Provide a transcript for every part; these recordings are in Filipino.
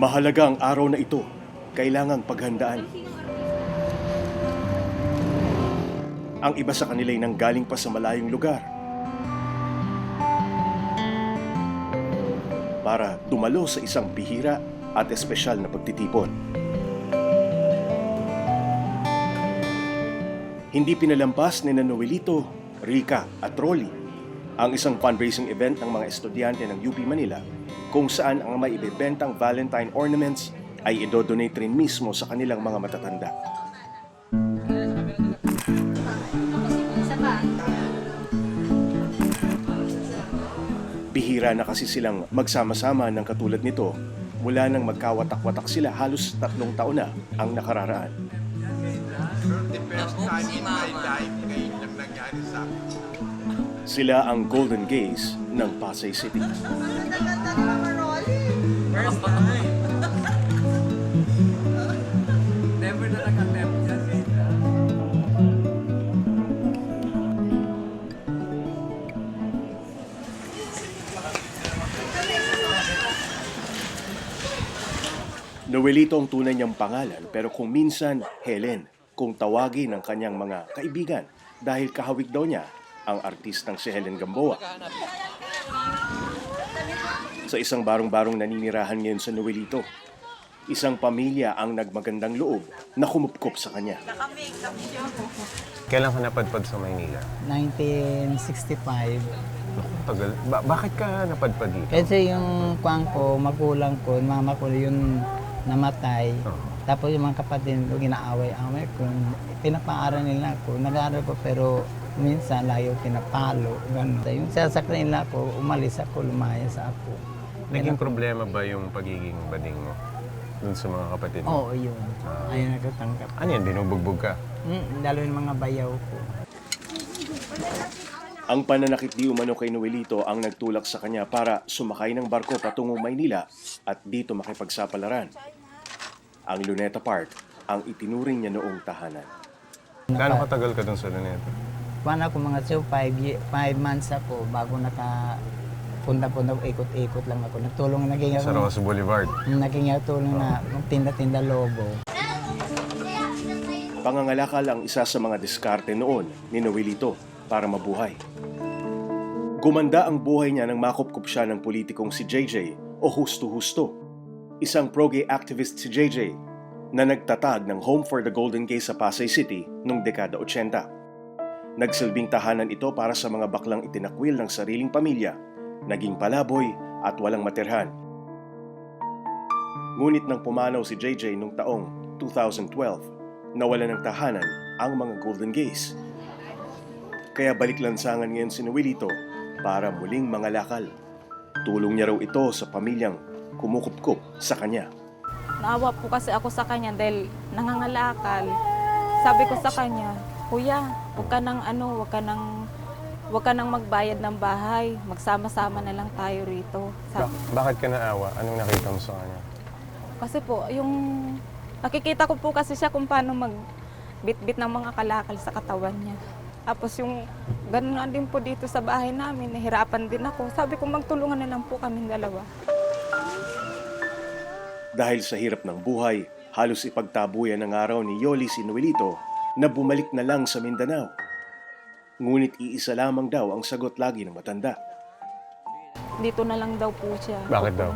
Mahalaga ang araw na ito. Kailangang paghandaan. Ang iba sa kanila ay nanggaling pa sa malayong lugar para dumalo sa isang bihira at espesyal na pagtitipon. Hindi pinalampas ni Noelito, Rica at Rolly ang isang fundraising event ng mga estudyante ng UP Manila kung saan ang may ibebentang Valentine ornaments ay idodonate rin mismo sa kanilang mga matatanda. Bihira na kasi silang magsama-sama ng katulad nito mula nang magkawatak-watak sila halos 3 taon na ang nakararaan. The first time in my life, ngayon lang nangyari sa akin. Sila ang Golden Gays ng Pasay City. First time. Never na nag-attempt sa sila. Noelito ang tunay niyang pangalan pero kung minsan Helen kung tawagin ng kanyang mga kaibigan dahil kahawig daw niya ang artistang si Helen Gamboa. Sa isang barong-barong naninirahan ngayon sa Noelito, isang pamilya ang nagmagandang loob na kumupkop sa kanya. Kailan ka napadpad sa Maynila? 1965. Tagal. Bakit ka napadpad dito? Kasi yung kuwang ko, magulang ko, mama ko yung namatay. Tapos yung mga kapatid ko, ginaaway-away ko. Pinapaaral nila ako. Nag-aaral ko pero minsan layo pinapalo. Ganun. Yung sasakyan nila ako, umalis ako, lumayas ako. Naging problema ba yung pagiging bading mo dun sa mga kapatid mo? Oo, yun. Ayun nagtatanggap. Ano yan? Binubugbog ka? Lalo yung mga bayaw ko. Ang pananakit di umano kay Noelito ang nagtulak sa kanya para sumakay ng barko patungong Maynila at dito makipagsapalaran. Ang Luneta Park ang itinuring niya noong tahanan. Gaano katagal ka dun sa Luneta? Paano ako mga 5 months ako bago punta-punta, ikot-ikot lang ako. Nagtulong, naging Sa ako, Rosa Boulevard? naging tulong na tinda-tinda lobo. Pangangalakal ang isa sa mga diskarte noon ni Noelito para mabuhay. Gumanda ang buhay niya nang makupkup siya ng politikong si JJ o Husto-Husto. Isang pro-gay activist si JJ na nagtatag ng Home for the Golden Gays sa Pasay City noong dekada 80. Nagsilbing tahanan ito para sa mga baklang itinakwil ng sariling pamilya, naging palaboy at walang matirhan. Ngunit nang pumanaw si JJ noong taong 2012, nawala ng tahanan ang mga Golden Gays. Kaya baliklansangan ngayon si Noelito para muling mangalakal. Tulong niya raw ito sa pamilyang kumukupkup sa kanya. Naawa po kasi ako sa kanya dahil nangangalakal. Sabi ko sa kanya, Kuya, huwag ka nang magbayad ng bahay. Magsama-sama na lang tayo rito. Bakit ka naawa? Anong nakita mo sa kanya? Kasi po, nakikita ko po kasi siya kung paano magbitbit ng mga kalakal sa katawan niya. Tapos yung ganun nga din po dito sa bahay namin, nahirapan din ako. Sabi ko, magtulungan na lang po kaming dalawa. Dahil sa hirap ng buhay, halos ipagtabuyan ng araw ni Yoli si Noelito na bumalik na lang sa Mindanao. Ngunit iisa lamang daw ang sagot lagi ng matanda. Dito na lang daw po siya. Bakit daw?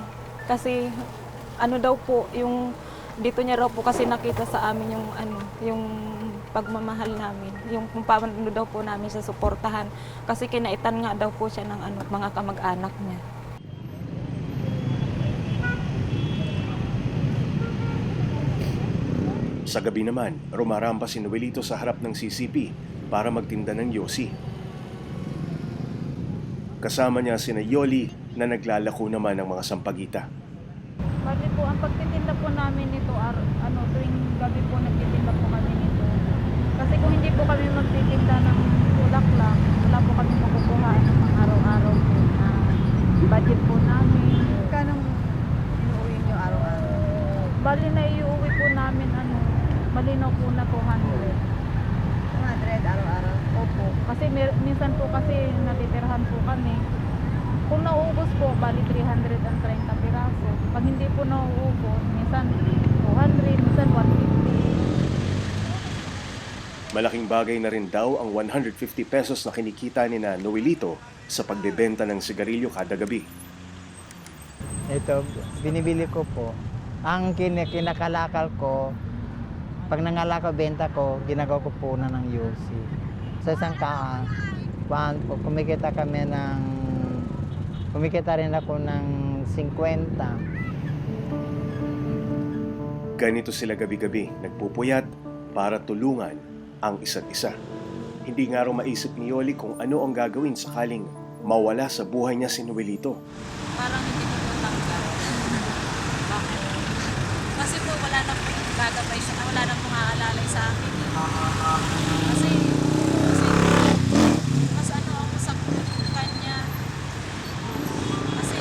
Kasi daw po, dito niya raw po kasi nakita sa amin yung pagmamahal namin. Yung kung paano daw po namin siya suportahan. Kasi kinaitan nga daw po siya ng mga kamag-anak niya. Sa gabi naman, rumaramba si Noelito sa harap ng CCP para magtinda ng yosi. Kasama niya sina Yoli na naglalako naman ng mga sampagita. Bali po, ang pagtitinda po namin nito, tuwing gabi po nagtitinda po kami nito. Kasi kung hindi po kami magtitinda ng bulaklak, wala po kami makukuha ng mga araw-araw po na budget po namin. Kanong inuwi nyo araw-araw? Bali na iuwi po namin, malinaw po na 200. 200 araw-araw? Opo. Kasi minsan po kasi natitirhan po kami. Kung nauubos po, bali 330 piraso. Pag hindi po nauubos, minsan 200, minsan 150. Malaking bagay na rin daw ang 150 pesos na kinikita ni na Noelito sa pagbebenta ng sigarilyo kada gabi. Ito, binibili ko po. Ang kinakalakal ko, pag nangalakaw benta ko, ginagawa ko po na ng UC. Sa isang kumikita rin ako ng 50. Ganito sila gabi-gabi, nagpupuyat para tulungan ang isa't isa. Hindi nga raw maisip ni Yoli kung ano ang gagawin sakaling mawala sa buhay niya si Noelito. Parang hindi ko po tanggap. Bakit? Kasi po wala na pong gagabay siya, wala na pong aalalay sa akin. Kasi mas ano ako sa kanya. Kasi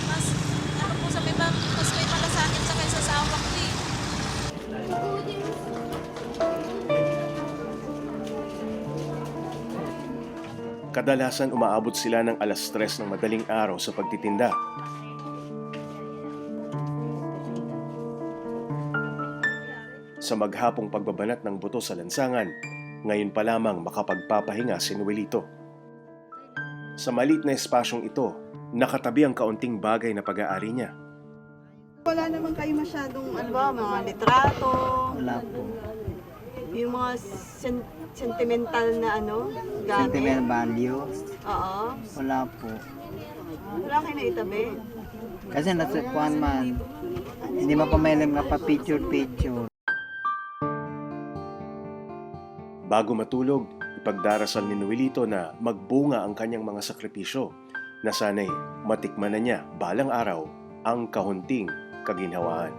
mas ano po sabi ba, mas may malasakit sa kaysa sa asawa ko eh. Kadalasan umaabot sila ng 3:00 ng madaling araw sa pagtitinda. Sa maghapong pagbabanat ng buto sa lansangan, ngayon pa lamang makapagpapahinga si Noelito. Sa maliit na espasyong ito, nakatabi ang kaunting bagay na pag-aari niya. Wala naman kayo masyadong, ano ba, mga litrato, Wala po. yung mga sentimental na ano, gamit. Sentimental value, Oo. wala po. Wala kayo na itabi. Kasi nasa kuwan man, hindi mapamailam nga pa picture-picture. Bago matulog, ipagdarasal ni Noelito na magbunga ang kanyang mga sakripisyo na sana'y matikman na niya balang araw ang kahunting kaginhawaan.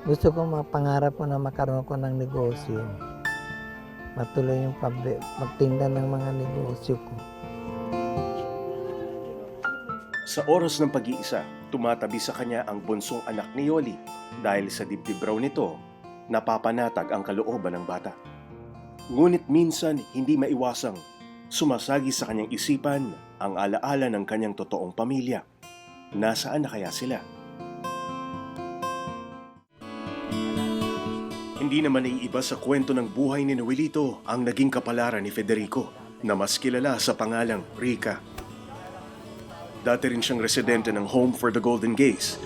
Gusto ko mapangarap ko na makaroon ko ng negosyo. Matuloy yung magtinda ng mga negosyo ko. Sa oras ng pag-iisa, tumatabi sa kanya ang bunsong anak ni Yoli dahil sa dibdib raw nito, napapanatag ang kalooban ng bata. Ngunit minsan hindi maiwasang sumasagi sa kanyang isipan ang alaala ng kanyang totoong pamilya. Nasaan na kaya sila? Hindi naman naiiba sa kwento ng buhay ni Noelito ang naging kapalaran ni Federico na mas kilala sa pangalang Rica. Dati rin siyang residente ng Home for the Golden Gays.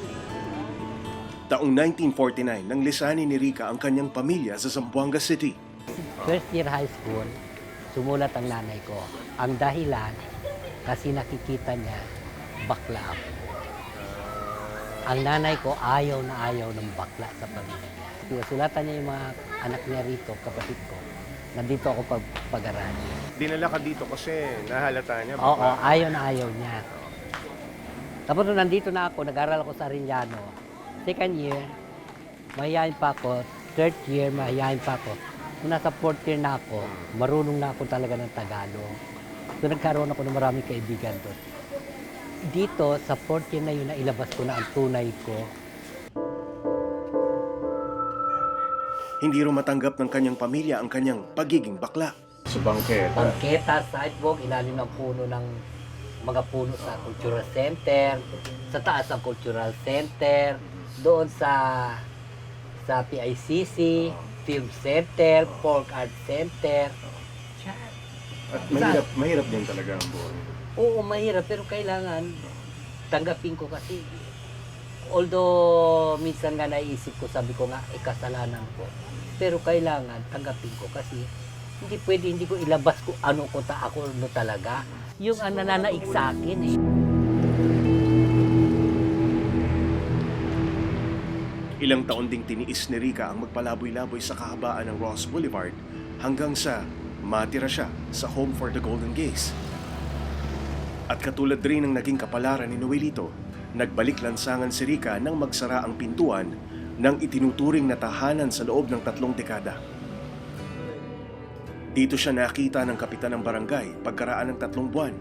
Taong 1949 nang lisanin ni Rica ang kanyang pamilya sa Zamboanga City. First year high school, sumulat ang nanay ko. Ang dahilan, kasi nakikita niya, bakla ako. Ang nanay ko ayaw na ayaw ng bakla sa pamilya niya. Sulatan niya yung mga anak niya rito, kapatid ko. Nandito ako pag-aralan. Dinala ka dito kasi nahalata niya. Oo, ayaw na ayaw niya. Tapos nung nandito na ako, nag-aral ako sa Arellano. Second year, mahihayin pa ako. Third year, mahihayin pa ako. Nung nasa fourth year na ako, marunong na ako talaga ng Tagalog. So nagkaroon ako ng maraming kaibigan doon. Dito, sa fourth year na yun, nailabas ko na ang tunay ko. Hindi rin matanggap ng kanyang pamilya ang kanyang pagiging bakla. Sa bangketa. Bangketa, sidewalk, ilalim ng puno ng mga puno sa Cultural Center, sa taas ng Cultural Center, doon sa PICC, Film Center, Folk Art Center. At mahirap din talaga ang buhay. Oo, mahirap, pero kailangan tanggapin ko kasi. Although minsan nga naisip ko, sabi ko nga, kasalanan ko. Pero kailangan tanggapin ko kasi hindi pwede, hindi ko ilabas kung ano ko ako ano talaga. Yung nananaig sa akin eh. Ilang taon ding tiniis ni Rica ang magpalaboy-laboy sa kahabaan ng Ross Boulevard hanggang sa matira siya sa Home for the Golden Gays. At katulad rin ng naging kapalaran ni Noelito, nagbalik lansangan si Rica nang magsara ang pintuan ng itinuturing na tahanan sa loob ng 3 dekada. Dito siya nakita ng kapitan ng barangay pagkaraan ng 3 buwan.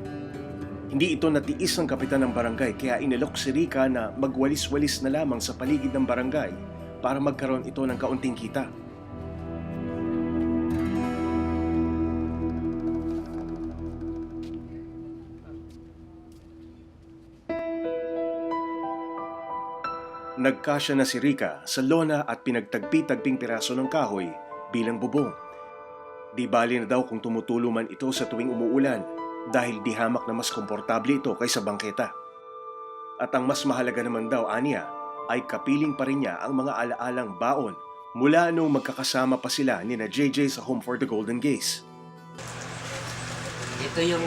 Hindi ito natiis ng kapitan ng barangay kaya inilok si Rica na magwalis-walis na lamang sa paligid ng barangay para magkaroon ito ng kaunting kita. Nagkasya na si Rica sa lona at pinagtagpi-tagping piraso ng kahoy bilang bubong. Di bali na daw kung tumutulo man ito sa tuwing umuulan dahil di hamak na mas komportable ito kaysa bangketa. At ang mas mahalaga naman daw, aniya, ay kapiling pa rin niya ang mga alaalang baon mula nung magkakasama pa sila ni na JJ sa Home for the Golden Gays. Ito yung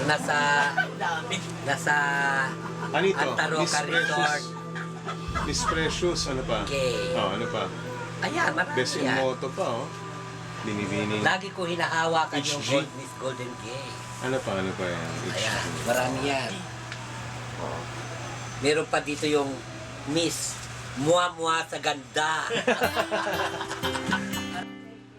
nasa Ano ito? Antaroca Resort. Miss Precious, ano pa? Okay. Oh, ano pa? Ayan, marami Best in yan. Moto pa, oh. Binibining. Lagi ko hinahawakan yung HG. Miss Golden Gay. Ano pa yan? Ayan, marami yan. Meron pa dito yung Miss Mua-mua sa ganda.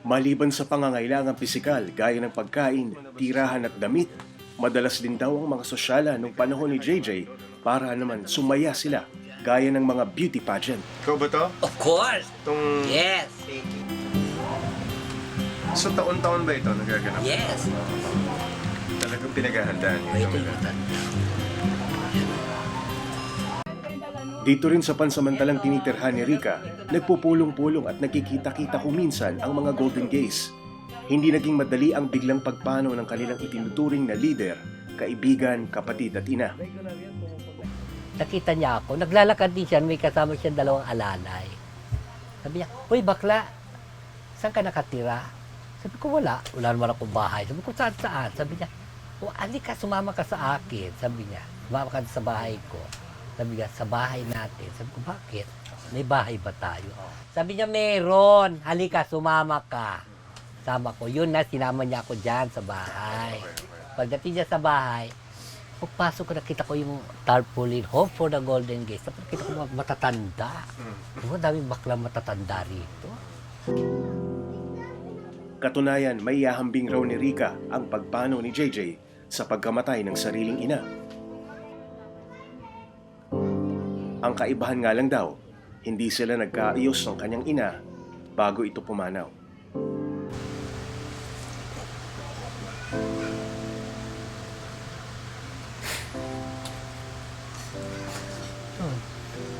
Maliban sa pangangailangang pisikal gaya ng pagkain, tirahan at damit, madalas din daw ang mga sosyala nung panahon ni JJ para naman sumaya sila gaya ng mga beauty pageant. Ikaw ba to? Of course. Itong... Yes. So taon-taon ba ito nagaganap? Yes. Talagang pinaghahandaan niyo Ito itong yung tanda. Dito rin sa pansamantalang tinitirhan ni Rica, nagpupulong-pulong at nagkikita-kita kuminsan ang mga Golden Gays. Hindi naging madali ang biglang pagpanaw ng kanilang itinuturing na leader, kaibigan, kapatid at ina. Nakita niya ako, naglalakad din siya, may kasama siya dalawang alalay. Sabi niya, "Uy, bakla, saan ka nakatira?" Sabi ko, wala naman akong bahay. Sabi ko, saan? Sabi niya, "O, alika, sumama ka sa akin." Sabi niya, "Sumama ka sa bahay ko." Sabi niya, "Sa bahay natin." Sabi ko, "Bakit? May bahay ba tayo?" Sabi niya, "Meron. Halika, sumama ka." Sama ko. Yun na, sinama niya ako dyan sa bahay. Pagdating niya sa bahay, pagpasok ko, nakita ko yung tarpaulin, Home for the Golden Gays. Tapos nakita ko mga matatanda. Ang daming baklang matatanda rito. Katunayan, may ihahambing raw ni Rica ang pagpanaw ni JJ sa pagkamatay ng sariling ina. Ang kaibahan nga lang daw, hindi sila nagkaayos ng kanyang ina bago ito pumanaw.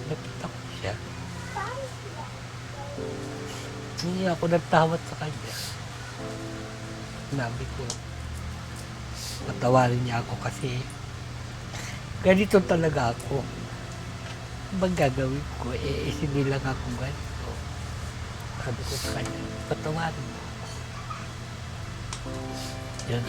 Nakita ko siya. Hindi ako nagtawad sa kanya. Sinabi ko, patawarin niya ako kasi ganito talaga ako. Ano bang gagawin ko? Hindi lang ako ganito. Sabi ko sa kanya, patawarin mo. Yan.